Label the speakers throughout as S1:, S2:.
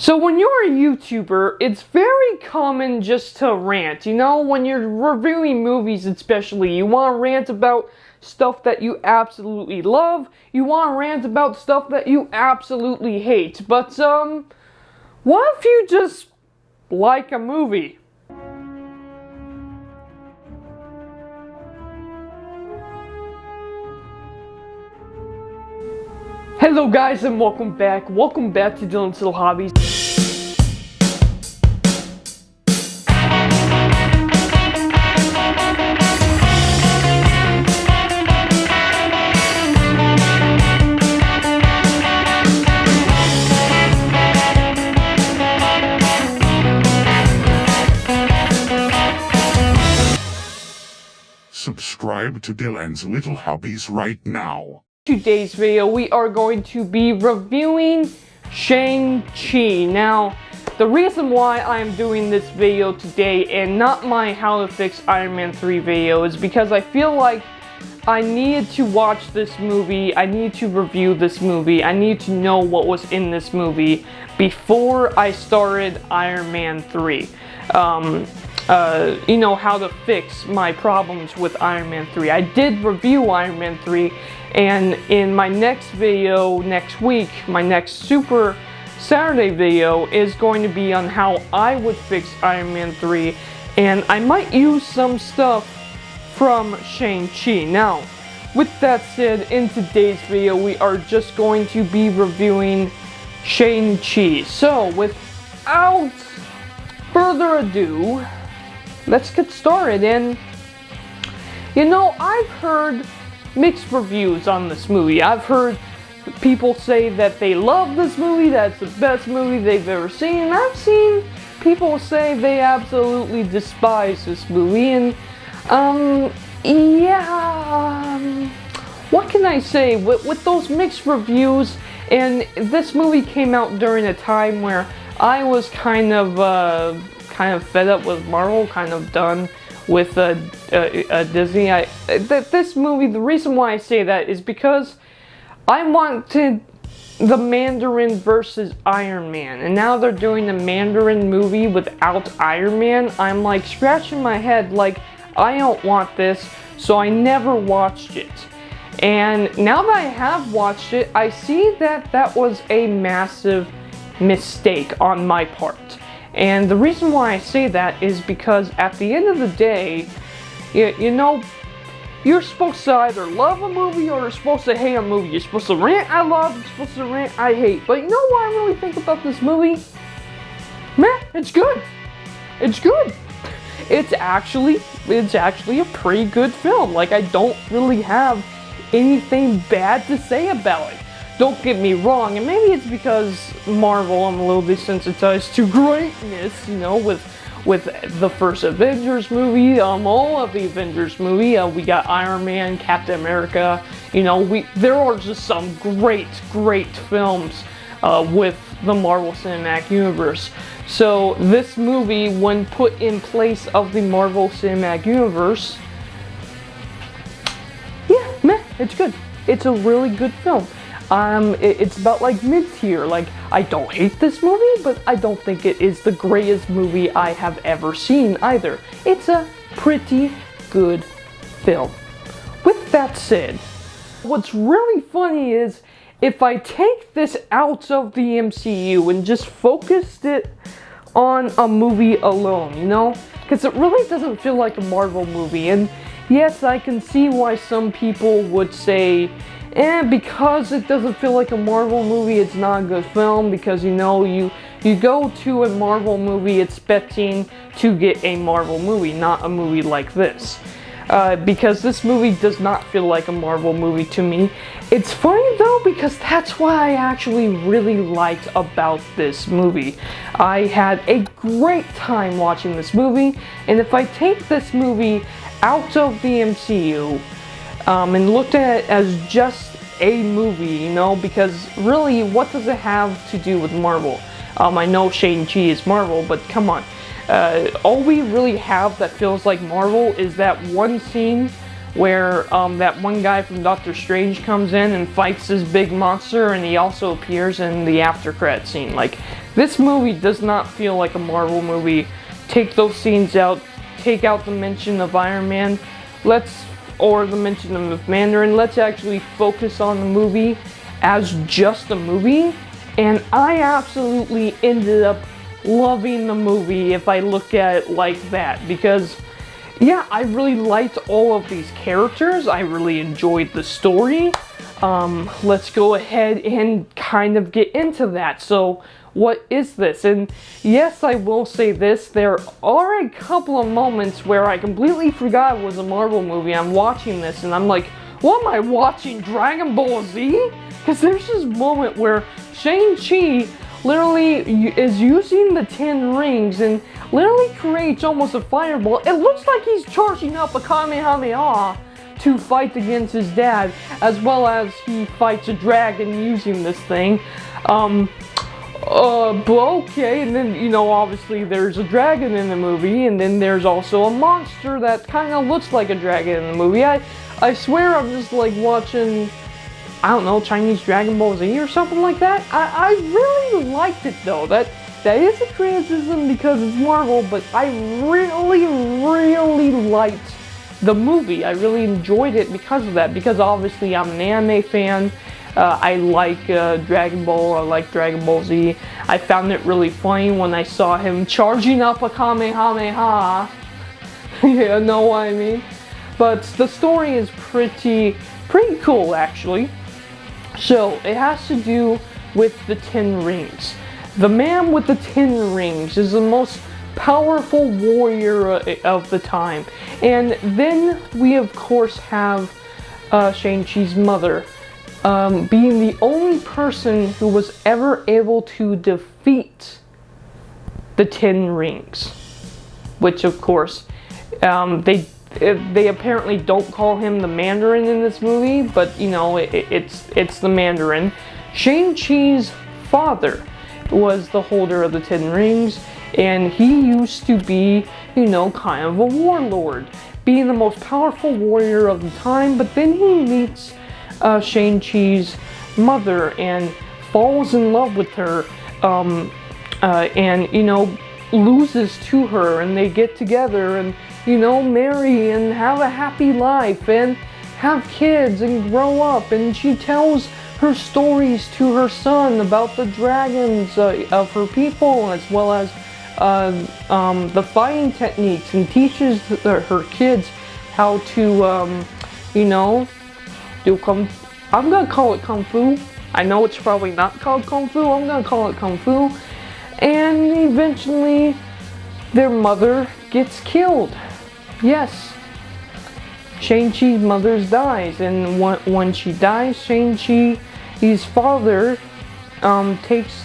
S1: So when you're a YouTuber, it's very common just to rant. You know, when you're reviewing movies especially, you want to rant about stuff that you absolutely love. You want to rant about stuff that you absolutely hate. But, what if you just like a movie? Hello guys and welcome back to Dylan's Little Hobbies.
S2: Subscribe to Dylan's Little Hobbies right now.
S1: Today's video, we are going to be reviewing Shang-Chi. Now, the reason why I am doing this video today and not my How to Fix Iron Man 3 video is because I feel like I needed to watch this movie, I need to review this movie, I need to know what was in this movie before I started Iron Man 3. You know, how to fix my problems with Iron Man 3. I did review Iron Man 3, and in my next video next week, my next Super Saturday video is going to be on how I would fix Iron Man 3, and I might use some stuff from Shang-Chi. Now, with that said, in today's video, we are just going to be reviewing Shang-Chi. So, without further ado, let's get started. And you know, I've heard mixed reviews on this movie. I've heard people say that they love this movie, that it's the best movie they've ever seen, and I've seen people say they absolutely despise this movie. And what can I say with those mixed reviews? And this movie came out during a time where I was kind of fed up with Marvel, kind of done with Disney. This movie, the reason why I say that is because I wanted the Mandarin versus Iron Man, and now they're doing the Mandarin movie without Iron Man. I'm like scratching my head like, I don't want this, so I never watched it. And now that I have watched it, I see that that was a massive mistake on my part. And the reason why I say that is because at the end of the day, you know, you're supposed to either love a movie or you're supposed to hate a movie. You're supposed to rant I love, you're supposed to rant I hate. But you know what I really think about this movie? Man, it's good. It's good. It's actually a pretty good film. Like, I don't really have anything bad to say about it. Don't get me wrong, and maybe it's because Marvel, I'm a little desensitized to greatness, you know, with the first Avengers movie, all of the Avengers movie, we got Iron Man, Captain America, you know, there are just some great films with the Marvel Cinematic Universe. So this movie, when put in place of the Marvel Cinematic Universe, yeah, man, it's good. It's a really good film. It's about like mid-tier. Like, I don't hate this movie, but I don't think it is the greatest movie I have ever seen either. It's a pretty good film. With that said, what's really funny is if I take this out of the MCU and just focused it on a movie alone, you know? Because it really doesn't feel like a Marvel movie. And yes, I can see why some people would say, because it doesn't feel like a Marvel movie, it's not a good film, because, you know, you go to a Marvel movie expecting to get a Marvel movie, not a movie like this. Because this movie does not feel like a Marvel movie to me. It's funny though, because that's what I actually really liked about this movie. I had a great time watching this movie, and if I take this movie out of the MCU, and looked at it as just a movie, you know, because really, what does it have to do with Marvel? I know Shang-Chi is Marvel, but come on. All we really have that feels like Marvel is that one scene where that one guy from Doctor Strange comes in and fights this big monster, and he also appears in the after credit scene. Like, This movie does not feel like a Marvel movie. Take those scenes out, take out the mention of Iron Man, or the mention of Mandarin, let's actually focus on the movie as just a movie, and I absolutely ended up loving the movie if I look at it like that, because yeah, I really liked all of these characters, I really enjoyed the story. Let's go ahead and kind of get into that. So what is this? And yes, I will say this, there are a couple of moments where I completely forgot it was a Marvel movie. I'm watching this and I'm like, what am I watching, Dragon Ball Z? Because there's this moment where Shang-Chi literally is using the 10 rings and literally creates almost a fireball. It looks like he's charging up a Kamehameha to fight against his dad, as well as he fights a dragon using this thing. But okay, and then, you know, obviously there's a dragon in the movie, and then there's also a monster that kind of looks like a dragon in the movie. I swear I'm just like watching, I don't know, Chinese Dragon Ball Z or something like that. I really liked it though. That is a criticism because it's Marvel, but I really liked the movie. I really enjoyed it because of that, because obviously I'm an anime fan. I like Dragon Ball, I like Dragon Ball Z. I found it really funny when I saw him charging up a Kamehameha. You know what I mean? But the story is pretty cool actually. So it has to do with the 10 rings. The man with the 10 rings is the most powerful warrior of the time. And then we of course have Shang-Chi's mother, being the only person who was ever able to defeat the 10 rings. Which of course, they apparently don't call him the Mandarin in this movie, but you know, it's the Mandarin. Shang-Chi's father was the holder of the 10 rings, and he used to be, you know, kind of a warlord, being the most powerful warrior of the time. But then he meets Shang-Chi's mother and falls in love with her, and, you know, loses to her, and they get together and, you know, marry and have a happy life and have kids and grow up, and she tells her stories to her son about the dragons of her people, as well as the fighting techniques, and teaches her kids how to, you know, do I'm gonna call it Kung Fu. I know it's probably not called Kung Fu, I'm gonna call it Kung Fu. And eventually, their mother gets killed. Yes. Shang-Chi's mother dies, and when she dies, Shang-Chi's father takes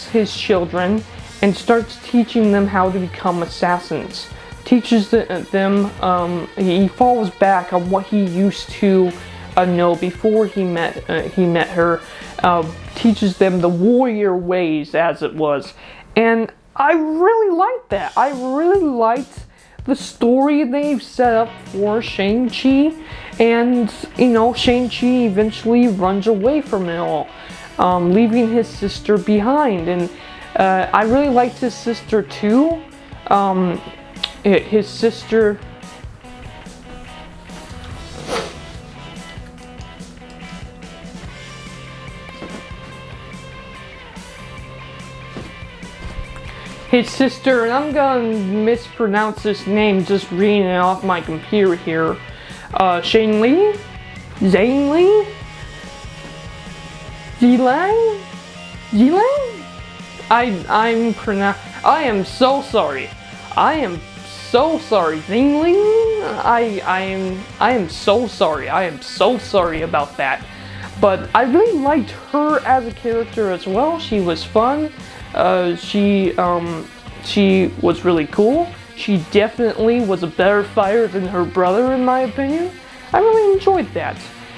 S1: his children and starts teaching them how to become assassins. Teaches them, he falls back on what he used to know before he met her. Teaches them the warrior ways, as it was. And I really liked that. I really liked the story they've set up for Shang-Chi. And, you know, Shang-Chi eventually runs away from it all, leaving his sister behind. And I really liked his sister too. His sister... His sister, and I'm gonna mispronounce this name just reading it off my computer here. Shane Li? Zane Li? Zilang? Zilang? I am so sorry. I am so sorry. Zane Li? I am so sorry. I am so sorry about that. But I really liked her as a character as well. She was fun. She was really cool. She definitely was a better fighter than her brother, in my opinion. I really enjoyed that.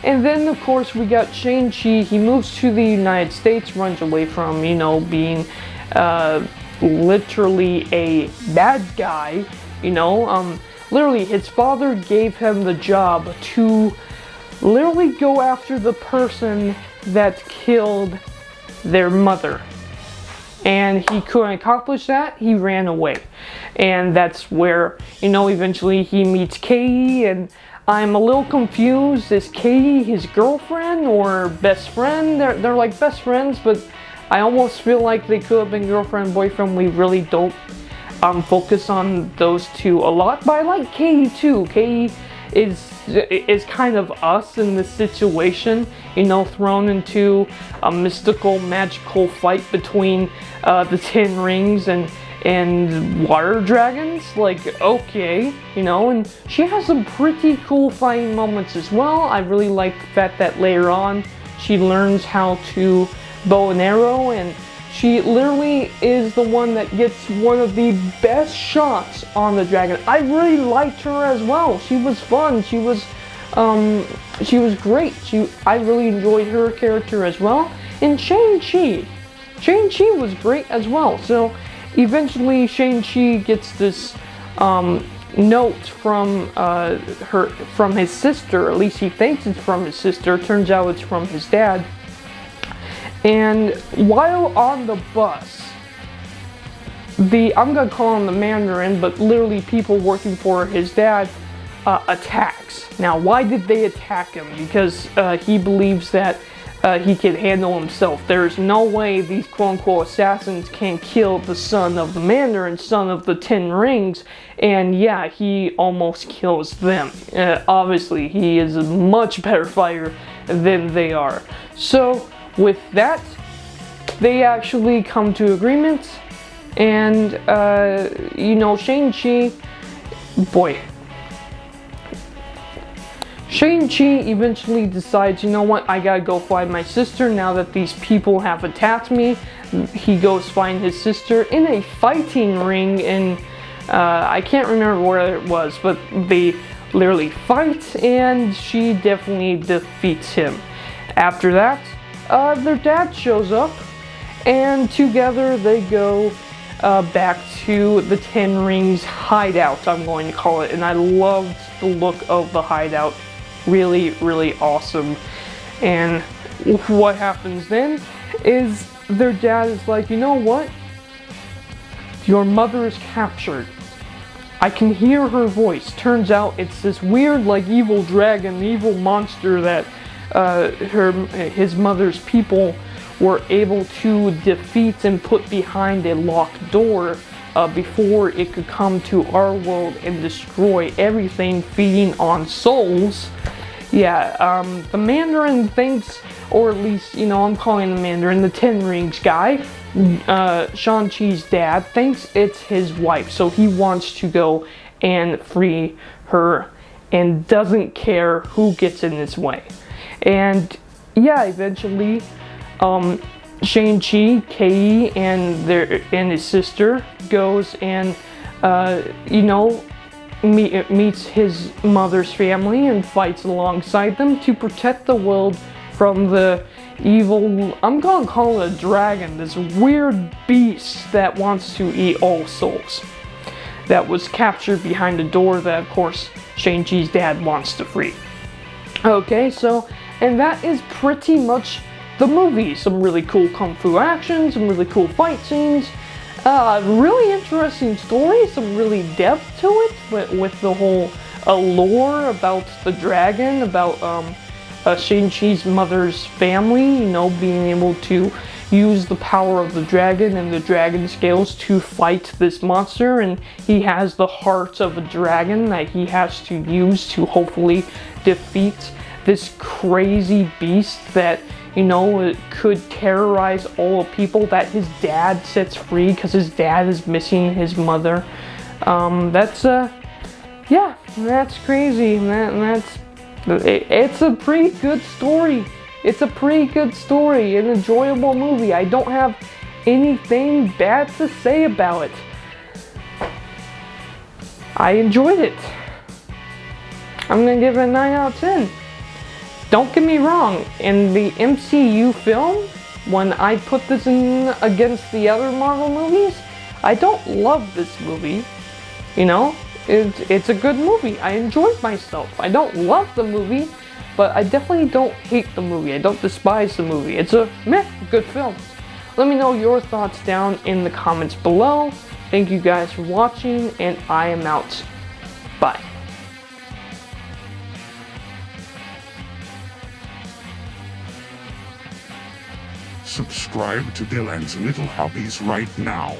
S1: And then, of course, we got Shang-Chi. He moves to the United States, runs away from, you know, being literally a bad guy. You know, literally, his father gave him the job to literally go after the person that killed their mother. And he couldn't accomplish that, he ran away. And that's where, eventually he meets Katie, and I'm a little confused. Is Katie his girlfriend or best friend? They're like best friends, but I almost feel like they could have been girlfriend and boyfriend. We really don't focus on those two a lot, but I like Katie too. Katie is kind of us in this situation, thrown into a mystical, magical fight between the 10 rings and water dragons. Like, okay, and she has some pretty cool fighting moments as well. I really like the fact that later on she learns how to bow and arrow, and she literally is the one that gets one of the best shots on the dragon. I really liked her as well. She was fun. She was great. I really enjoyed her character as well. And Shang-Chi was great as well. So eventually Shang-Chi gets this note from his sister. At least he thinks it's from his sister. Turns out it's from his dad. And while on the bus, I'm gonna call him the Mandarin, but literally people working for his dad attacks. Now, why did they attack him? Because he believes that he can handle himself. There's no way these quote-unquote assassins can kill the son of the Mandarin, son of the 10 rings, and yeah, he almost kills them. Obviously, he is a much better fighter than they are. So, with that, they actually come to agreement, and Shang-Chi eventually decides, what, I gotta go find my sister now that these people have attacked me. He goes find his sister in a fighting ring, and I can't remember where it was, but they literally fight, and she definitely defeats him. After that, their dad shows up, and together they go back to the 10 Rings hideout, I'm going to call it, and I loved the look of the hideout. Really, really awesome. And what happens then is their dad is like, you know what? Your mother is captured. I can hear her voice. Turns out it's this weird, like, evil dragon, evil monster that his mother's people were able to defeat and put behind a locked door before it could come to our world and destroy everything feeding on souls. Yeah, the Mandarin thinks, or at least, I'm calling the Mandarin, the 10 Rings guy, Shang-Chi's dad, thinks it's his wife, so he wants to go and free her and doesn't care who gets in his way. And yeah, eventually, Shang-Chi, Katie, and his sister goes and, meets his mother's family and fights alongside them to protect the world from the evil, I'm gonna call it a dragon, this weird beast that wants to eat all souls. That was captured behind a door that, of course, Shang-Chi's dad wants to free. Okay, so, and that is pretty much the movie. Some really cool kung fu action, some really cool fight scenes, really interesting story, some really depth to it with the whole lore about the dragon, about Shang-Chi's mother's family, being able to use the power of the dragon and the dragon scales to fight this monster, and he has the heart of a dragon that he has to use to hopefully defeat this crazy beast that it could terrorize all the people that his dad sets free because his dad is missing his mother. That's crazy. It's a pretty good story. It's a pretty good story, an enjoyable movie. I don't have anything bad to say about it. I enjoyed it. I'm gonna give it a 9 out of 10. Don't get me wrong, in the MCU film, when I put this in against the other Marvel movies, I don't love this movie. It's a good movie. I enjoyed myself. I don't love the movie, but I definitely don't hate the movie. I don't despise the movie. It's a good film. Let me know your thoughts down in the comments below. Thank you guys for watching, and I am out. Bye.
S2: Subscribe to Dylan's Little Hobbies right now.